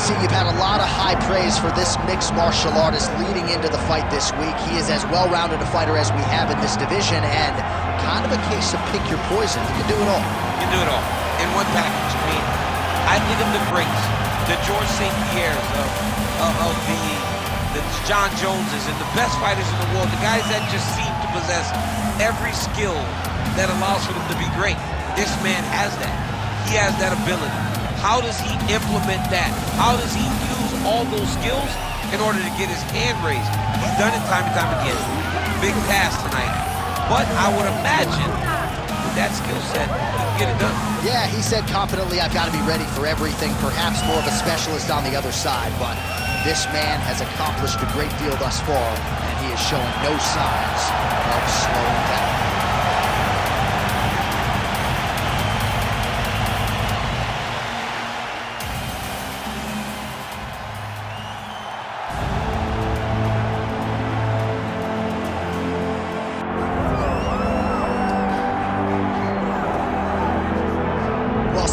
see you've had a lot of high praise for this mixed martial artist leading into the fight this week. He is as well-rounded a fighter as we have in this division, and kind of a case of pick your poison. He can do it all. He can do it all in one package. I mean, I think of the greats, the George St. Pierres, of the John Joneses, and the best fighters in the world, the guys that just seem to possess every skill that allows for them to be great. This man has that. He has that ability. How does he implement that? How does he use all those skills in order to get his hand raised? He's done it time and time again. Big task tonight. But I would imagine with that skill set, he can get it done. Yeah, he said confidently, I've got to be ready for everything. Perhaps more of a specialist on the other side, but this man has accomplished a great deal thus far, and he is showing no signs of slowing down.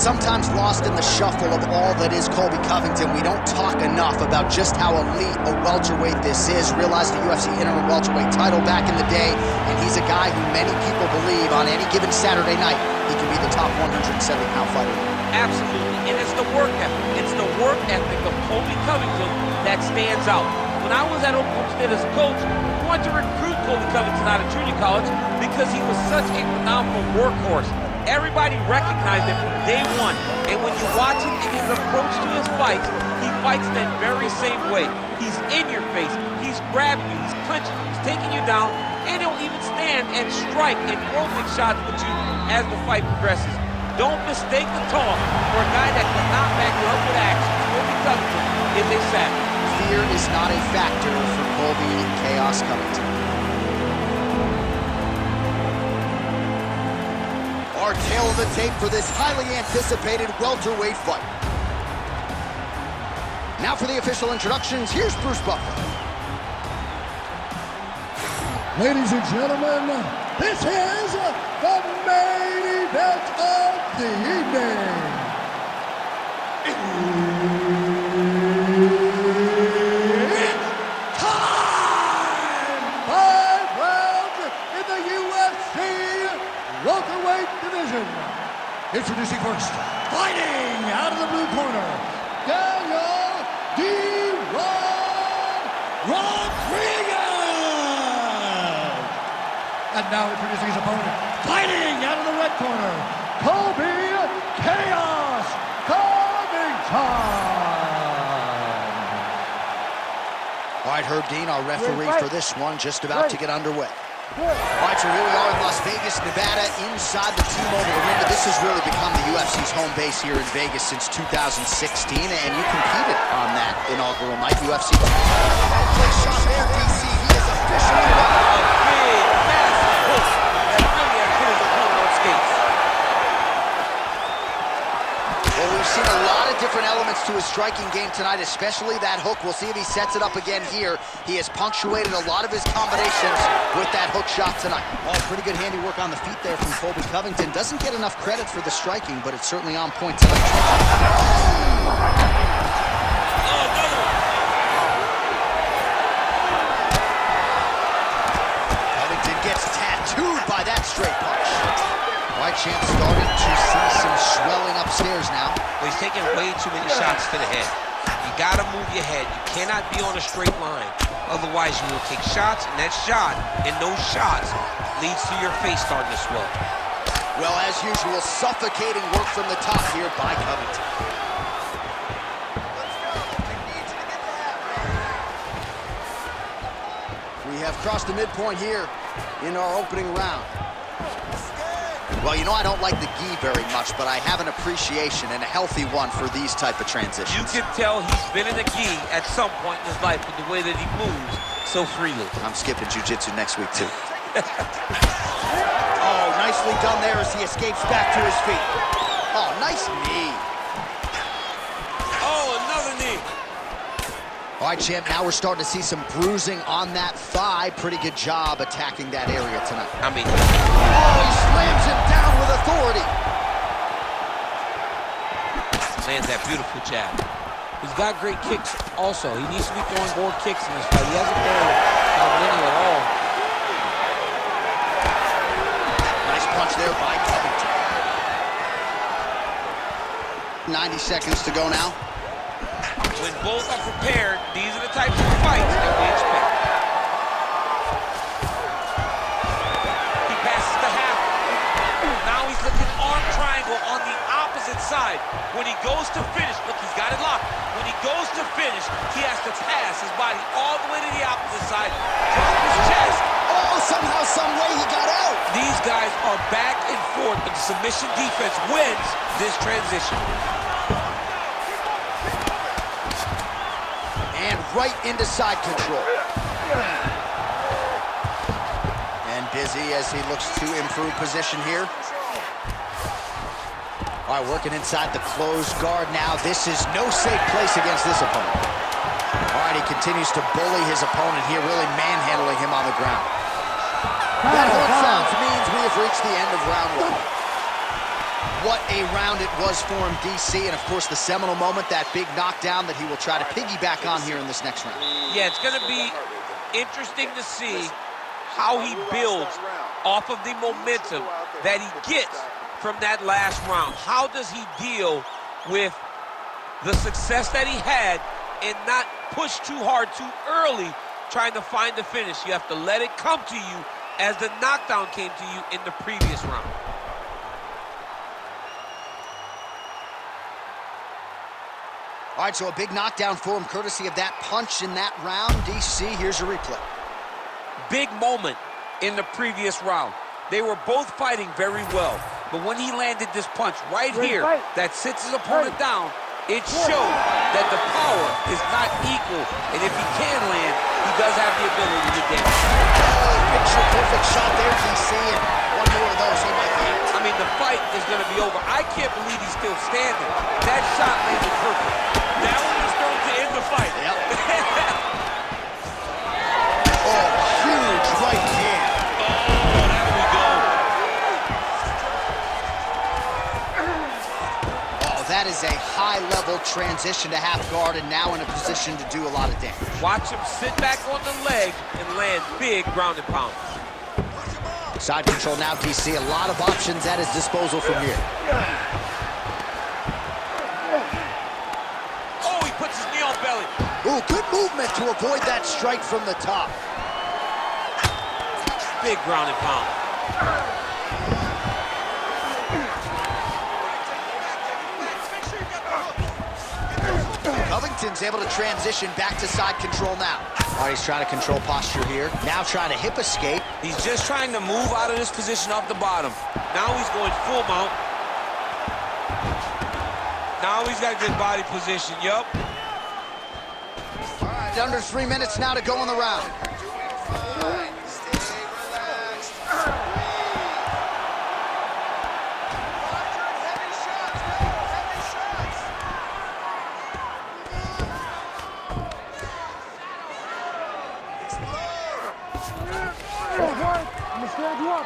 Sometimes lost in the shuffle of all that is Colby Covington, we don't talk enough about just how elite a welterweight this is. Realized the UFC interim welterweight title back in the day, and he's a guy who many people believe on any given Saturday night he can be the top 170-pound fighter. Absolutely, and it's the work ethic. It's the work ethic of Colby Covington that stands out. When I was at Oklahoma State as a coach, I wanted to recruit Colby Covington out of junior college because he was such a phenomenal workhorse. Everybody recognized it from day one, and when you watch him in his approach to his fights, he fights that very same way. He's in your face, he's grabbing you, he's punching you, he's taking you down, and he'll even stand and strike and throw big shots with you as the fight progresses. Don't mistake the talk for a guy that cannot back you up with action. Colby Covington is a savage. Fear is not a factor for Colby Chaos Covington. Our tail of the tape for this highly anticipated welterweight fight. Now for the official introductions, here's Bruce Buffer. Ladies and gentlemen, this is the main event of the evening. It's time! 5 rounds in the UFC welterweight division. Introducing first, fighting out of the blue corner, Daniel Rodriguez. And now introducing his opponent, fighting out of the red corner, Colby Chaos Covington. All right, Herb Dean, our referee for this one, just about to get underway. All right, so here we are in Las Vegas, Nevada, inside the T-Mobile Arena. This has really become the UFC's home base here in Vegas since 2016, and you competed on that inaugural night, UFC. Place shot there, DC. He is officially won. A big, massive push that really has hit his opponent on skates. Well, we've seen a lot of different elements to his striking game tonight, especially that hook. We'll see if he sets it up again here. He has punctuated a lot of his combinations with that hook shot tonight. Oh, pretty good handiwork on the feet there from Colby Covington. Doesn't get enough credit for the striking, but it's certainly on point tonight. Covington gets tattooed by that straight punch. White champ starting to see some swelling upstairs now. Well, he's taking way too many shots to the head. You gotta move your head. You cannot be on a straight line. Otherwise, you will take shots, and that shot, and those shots, leads to your face starting to swell. Well, as usual, suffocating work from the top here by Covington. We have crossed the midpoint here in our opening round. Well, you know, I don't like the gi very much, but I have an appreciation, and a healthy one, for these type of transitions. You can tell he's been in the gi at some point in his life with the way that he moves so freely. I'm skipping jiu-jitsu next week, too. Oh, nicely done there as he escapes back to his feet. Oh, nice knee. Oh, another knee. All right, champ, now we're starting to see some bruising on that thigh. Pretty good job attacking that area tonight. I mean... Oh, he slams him down with authority. Lands that beautiful jab. He's got great kicks also. He needs to be throwing more kicks in this fight. He hasn't thrown many at all. Nice punch there by Covington. 90 seconds to go now. When both are prepared, these are the types of fights that we expect. He passes the half. Now he's looking arm triangle on the opposite side. When he goes to finish, look, he's got it locked. When he goes to finish, he has to pass his body all the way to the opposite side, drop his chest. Oh, somehow, some way he got out. These guys are back and forth, but the submission defense wins this transition. And right into side control. And busy as he looks to improve position here. All right, working inside the closed guard now. This is no safe place against this opponent. All right, he continues to bully his opponent here, really manhandling him on the ground. That horn sounds means we have reached the end of round one. What a round it was for him, DC, and of course the seminal moment, that big knockdown that he will try to piggyback on here in this next round. Yeah, it's going to be interesting to see how he builds off of the momentum that he gets from that last round. How does he deal with the success that he had and not push too hard too early trying to find the finish? You have to let it come to you as the knockdown came to you in the previous round. All right, so a big knockdown for him courtesy of that punch in that round. DC, here's a replay. Big moment in the previous round. They were both fighting very well, but when he landed this punch right here that sits his opponent down, it showed that the power is not equal, and if he can land, he does have the ability to get damage. Oh, picture perfect shot there, DC, and one more of those he might get. I mean, the fight is going to be over. I can't believe he's still standing. That shot landed perfect. That one was thrown to end the fight. Yep. Oh, huge right hand. That is a high-level transition to half guard and now in a position to do a lot of damage. Watch him sit back on the leg and land big ground and pound. Side control now, DC. A lot of options at his disposal from here. Oh, he puts his knee on belly. Ooh, good movement to avoid that strike from the top. Big ground and pound. Covington's able to transition back to side control now. All right, he's trying to control posture here. Now trying to hip escape. He's just trying to move out of this position off the bottom. Now he's going full mount. Now he's got good body position, yup. All right, under 3 minutes now to go in the round.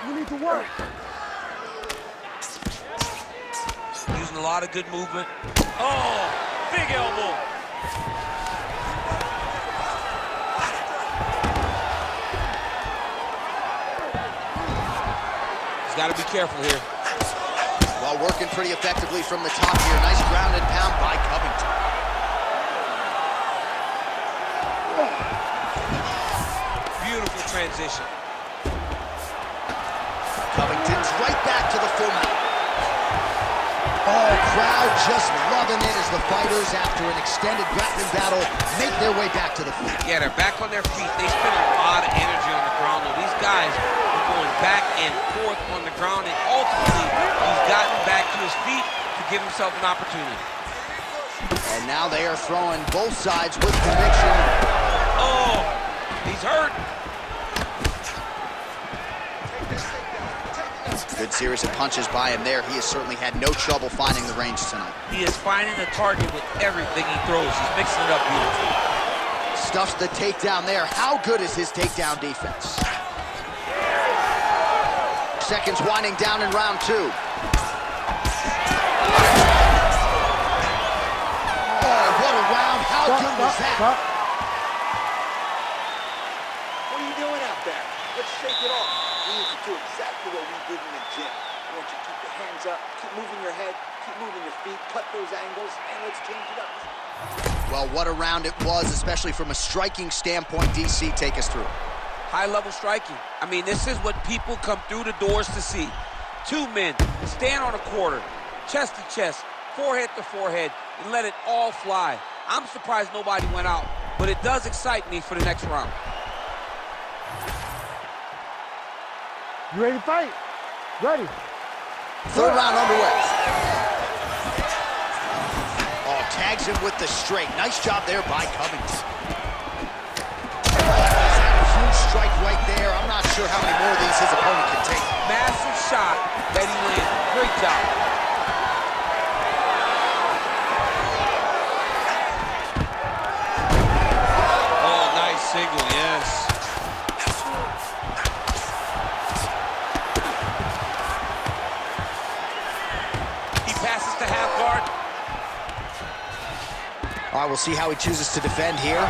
You need to work. Using a lot of good movement. Oh, big elbow. He's got to be careful here. Well, working pretty effectively from the top here. Nice ground and pound by Covington. Beautiful transition. Covington's right back to the full mount. Oh, crowd just loving it as the fighters, after an extended grappling battle, make their way back to the feet. Yeah, they're back on their feet. They spend a lot of energy on the ground, though. These guys are going back and forth on the ground, and ultimately, he's gotten back to his feet to give himself an opportunity. And now they are throwing both sides with conviction. Oh, he's hurt. Good series of punches by him there. He has certainly had no trouble finding the range tonight. He is finding the target with everything he throws. He's mixing it up beautifully. Stuffs the takedown there. How good is his takedown defense? Seconds winding down in round two. Oh, what a round How good was that? What are you doing out there? Let's shake it off. We need to do exactly what we did in the gym. I want you to keep your hands up, keep moving your head, keep moving your feet, cut those angles, and let's change it up. Well, what a round it was, especially from a striking standpoint. DC, take us through. High-level striking. I mean, this is what people come through the doors to see. Two men stand on a quarter, chest to chest, forehead to forehead, and let it all fly. I'm surprised nobody went out, but it does excite me for the next round. You ready to fight? Ready. Third round underway. Oh, tags him with the straight. Nice job there by Covington. Huge strike right there. I'm not sure how many more of these his opponent can take. Massive shot that he landed. Great job. Oh, nice single, yes. All right, we'll see how he chooses to defend here.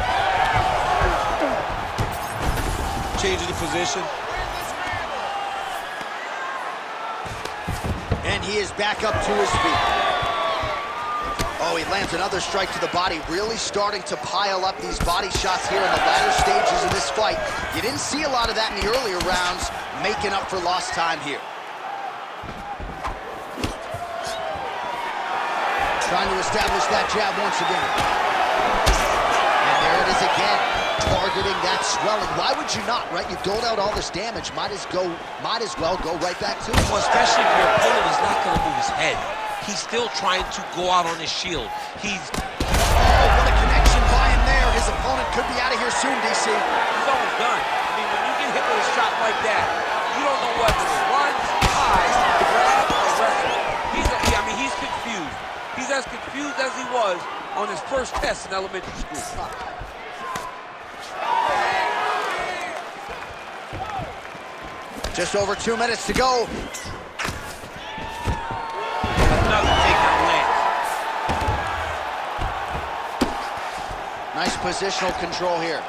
Changing the position. And he is back up to his feet. Oh, he lands another strike to the body, really starting to pile up these body shots here in the latter stages of this fight. You didn't see a lot of that in the earlier rounds, making up for lost time here. Trying to establish that jab once again. And there it is again, targeting that swelling. Why would you not, right? You doled out all this damage, might as well go right back to it. Well, especially if your opponent is not going to move his head. He's still trying to go out on his shield. Oh, what a connection by him there. His opponent could be out of here soon, DC. He's almost done. I mean, when you get hit with a shot like that, you don't know whether to run, hide, grab, or wrestle. He's confused. He's as confused as he was on his first test in elementary school. Just over 2 minutes to go. Another takedown lands. Nice positional control here.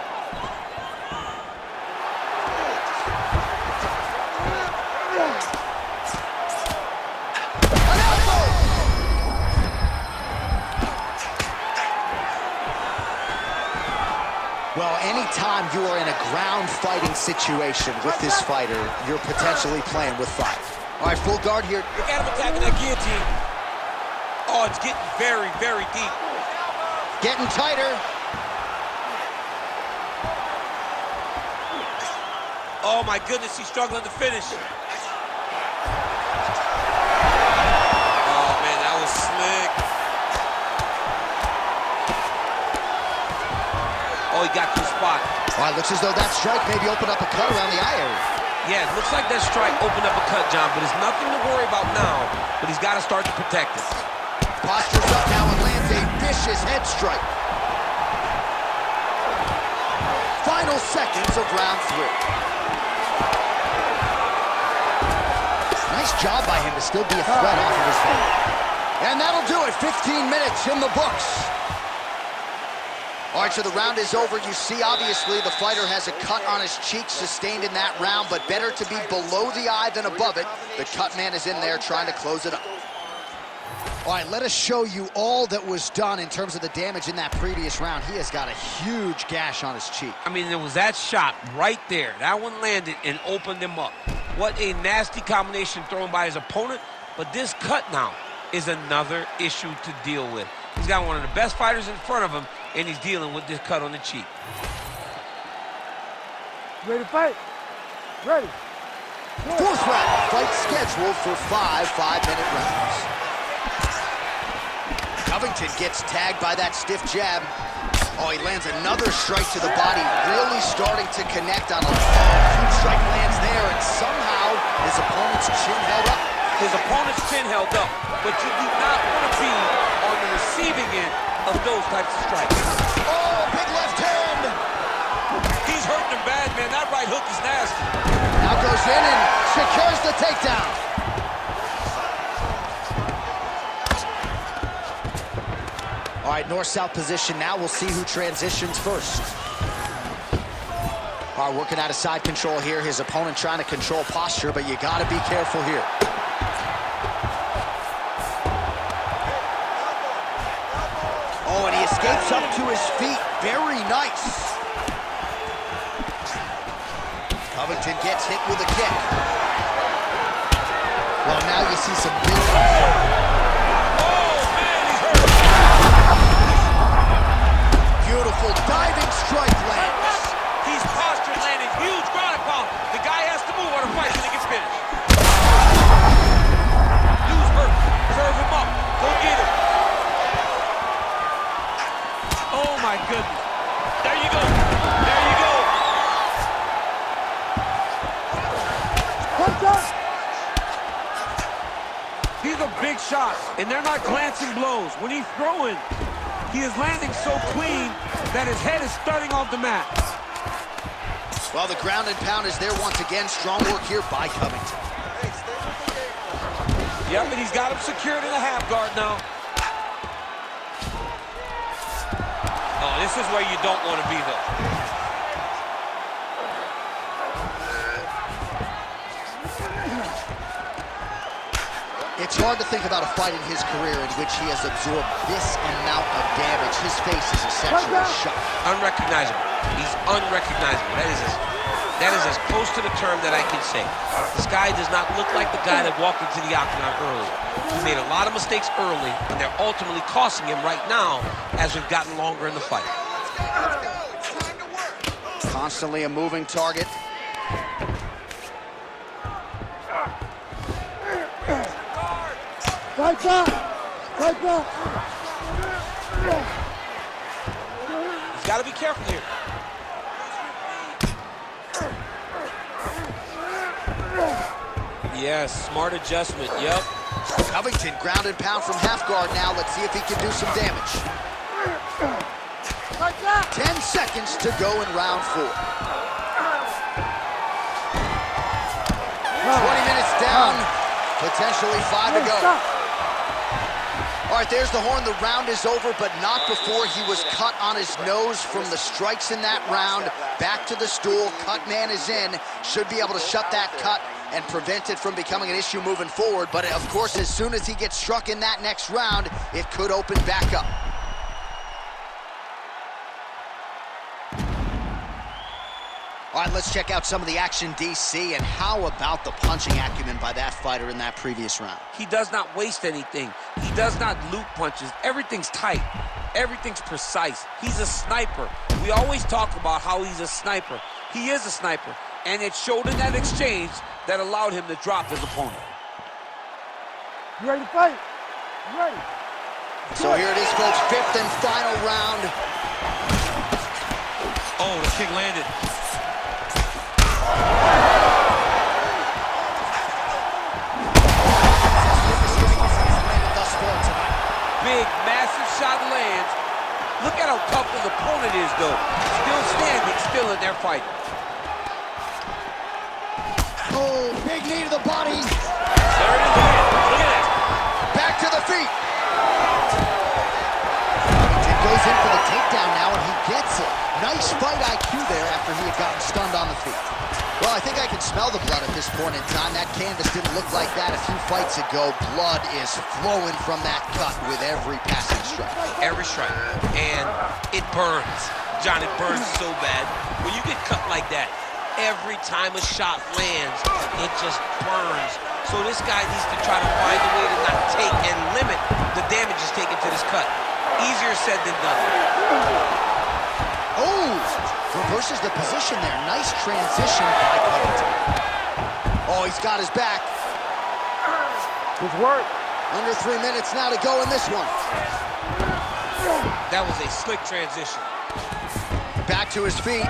Well, anytime you are in a ground fighting situation with this fighter, you're potentially playing with fire. All right, full guard here. Look at him attacking that guillotine. Oh, it's getting very, very deep. Getting tighter. Oh, my goodness, he's struggling to finish. Oh, man, that was slick. Oh, he got to the spot. All right, looks as though that strike maybe opened up a cut around the eye area. Yeah, it looks like that strike opened up a cut, John, but it's nothing to worry about now, but he's got to start to protect it. Postures up now and lands a vicious head strike. Final seconds of round 3. Nice job by him to still be a threat off of his head. And that'll do it. 15 minutes in the books. All right, so the round is over. You see, obviously, the fighter has a cut on his cheek sustained in that round, but better to be below the eye than above it. The cut man is in there trying to close it up. All right, let us show you all that was done in terms of the damage in that previous round. He has got a huge gash on his cheek. I mean, there was that shot right there. That one landed and opened him up. What a nasty combination thrown by his opponent, but this cut now is another issue to deal with. He's got one of the best fighters in front of him, and he's dealing with this cut on the cheek. Ready to fight? Ready. Fourth round, fight scheduled for 5 5-minute rounds. Covington gets tagged by that stiff jab. Oh, he lands another strike to the body, really starting to connect on a huge strike lands there, and somehow his opponent's chin held up. His opponent's chin held up, but you do not want to be on the receiving end of those types of strikes. Oh, big left hand! He's hurting him bad, man. That right hook is nasty. Now goes in and secures the takedown. All right, North-south position now. We'll see who transitions first. All right, working out of side control here. His opponent trying to control posture, but you got to be careful here. Oh, and he escapes up to his feet. Very nice. Covington gets hit with a kick. Well, now you see some big... Beautiful diving strike lands. He's postured, landing huge ground and pound. The guy has to move or the fight when it gets finished. Use Burt. Serve him up. Go get him. Oh my goodness. There you go. There you go. These are big shots, and they're not glancing blows. When he's throwing, he is landing so clean that his head is starting off the mat. Well, the ground and pound is there once again. Strong work here by Covington. Yep, and he's got him secured in a half guard now. Oh, this is where you don't want to be, though. It's hard to think about a fight in his career in which he has absorbed this amount of damage. His face is essentially shot. Unrecognizable. He's unrecognizable. That is as close to the term that I can say. This guy does not look like the guy that walked into the octagon early. He made a lot of mistakes early, and they're ultimately costing him right now as we've gotten longer in the fight. Constantly a moving target. Right back! Right back! He's got to be careful here. Yes, smart adjustment, yep. Covington ground and pound from half guard now. Let's see if he can do some damage. 10 seconds to go in round 4. 20 minutes down, potentially 5 to go. All right, there's the horn. The round is over, but not before he was cut on his nose from the strikes in that round. Back to the stool. Cut man is in. Should be able to shut that cut and prevent it from becoming an issue moving forward. But, of course, as soon as he gets struck in that next round, it could open back up. All right, let's check out some of the action, DC, and how about the punching acumen by that fighter in that previous round? He does not waste anything. He does not loop punches. Everything's tight. Everything's precise. He's a sniper. We always talk about how he's a sniper. He is a sniper, and it showed in that exchange that allowed him to drop his opponent. You ready to fight? You ready? So here it is, folks, 5th and final round. Oh, the kick landed. Big, massive shot lands. Look at how tough his opponent is, though. Still standing, still in their fight. Oh, big knee to the body. There it is again. Look at that. Back to the feet. It goes in for the takedown now, and he gets it. Nice fight IQ there after he had gotten stunned on the feet. Well, I think I can smell the blood at this point in time. That canvas didn't look like that a few fights ago. Blood is flowing from that cut with every passing strike. Every strike. And it burns. John, it burns so bad. When you get cut like that, every time a shot lands, it just burns. So this guy needs to try to find a way to not take and limit the damage he's taken to this cut. Easier said than done. Oh, reverses the position there. Nice transition by Covington. Oh, he's got his back. Good work. Under 3 minutes now to go in this one. That was a slick transition. Back to his feet.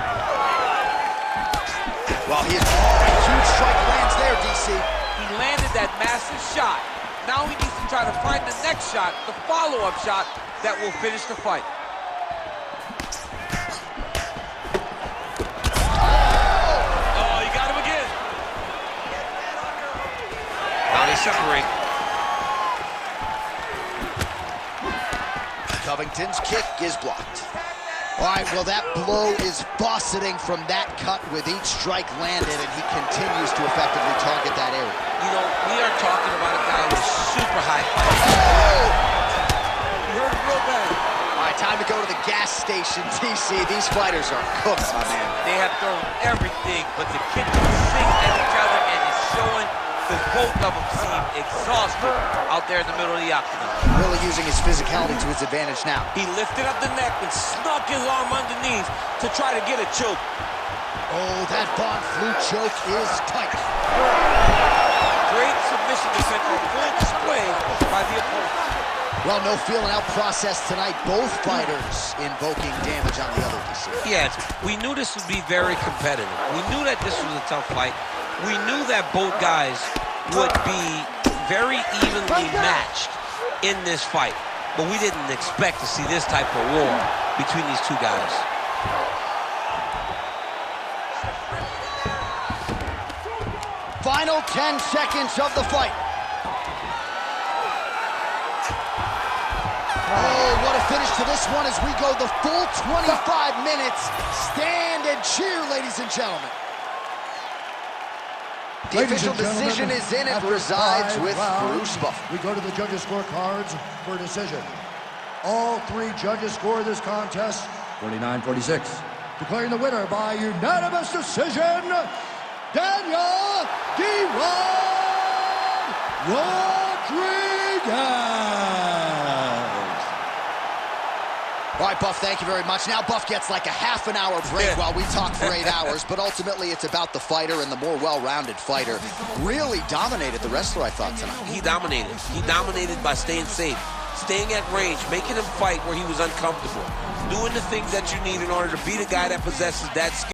Well, his huge strike lands there, DC. He landed that massive shot. Now he needs to try to find the next shot, the follow-up shot that will finish the fight. Oh, you got him again. Now they separate. Covington's kick is blocked. All right, well, that blow is buffeting from that cut with each strike landed, and he continues to effectively target that area. You know, we are talking about a guy with super high fight. Oh! You heard it real bad. All right, time to go to the gas station, TC. These fighters are cooked, my man. They have thrown everything but the kitchen sink at each other, and it's showing because both of them seem exhausted out there in the middle of the octagon. Really using his physicality to his advantage now. He lifted up the neck and snuck his arm underneath to try to get a choke. Oh, that Von Flue choke is tight. Great submission defense on full display by the opponent. Well, no feeling out process tonight. Both fighters invoking damage on the other. Yes, we knew this would be very competitive. We knew that this was a tough fight. We knew that both guys would be very evenly matched in this fight. But we didn't expect to see this type of war between these two guys. Final 10 seconds of the fight. Oh, what a finish to this one as we go the full 25 minutes. Stand and cheer, ladies and gentlemen. The official decision is in. It resides with Bruce Buffer. We go to the judges' scorecards for a decision. All three judges score this contest 49-46. Declaring the winner by unanimous decision, Daniel Rodriguez. All right, Buff, thank you very much. Now Buff gets like a half an hour break while we talk for 8 hours, but ultimately it's about the fighter, and the more well-rounded fighter really dominated the wrestler, I thought, tonight. He dominated. He dominated by staying safe, staying at range, making him fight where he was uncomfortable, doing the things that you need in order to beat a guy that possesses that skill.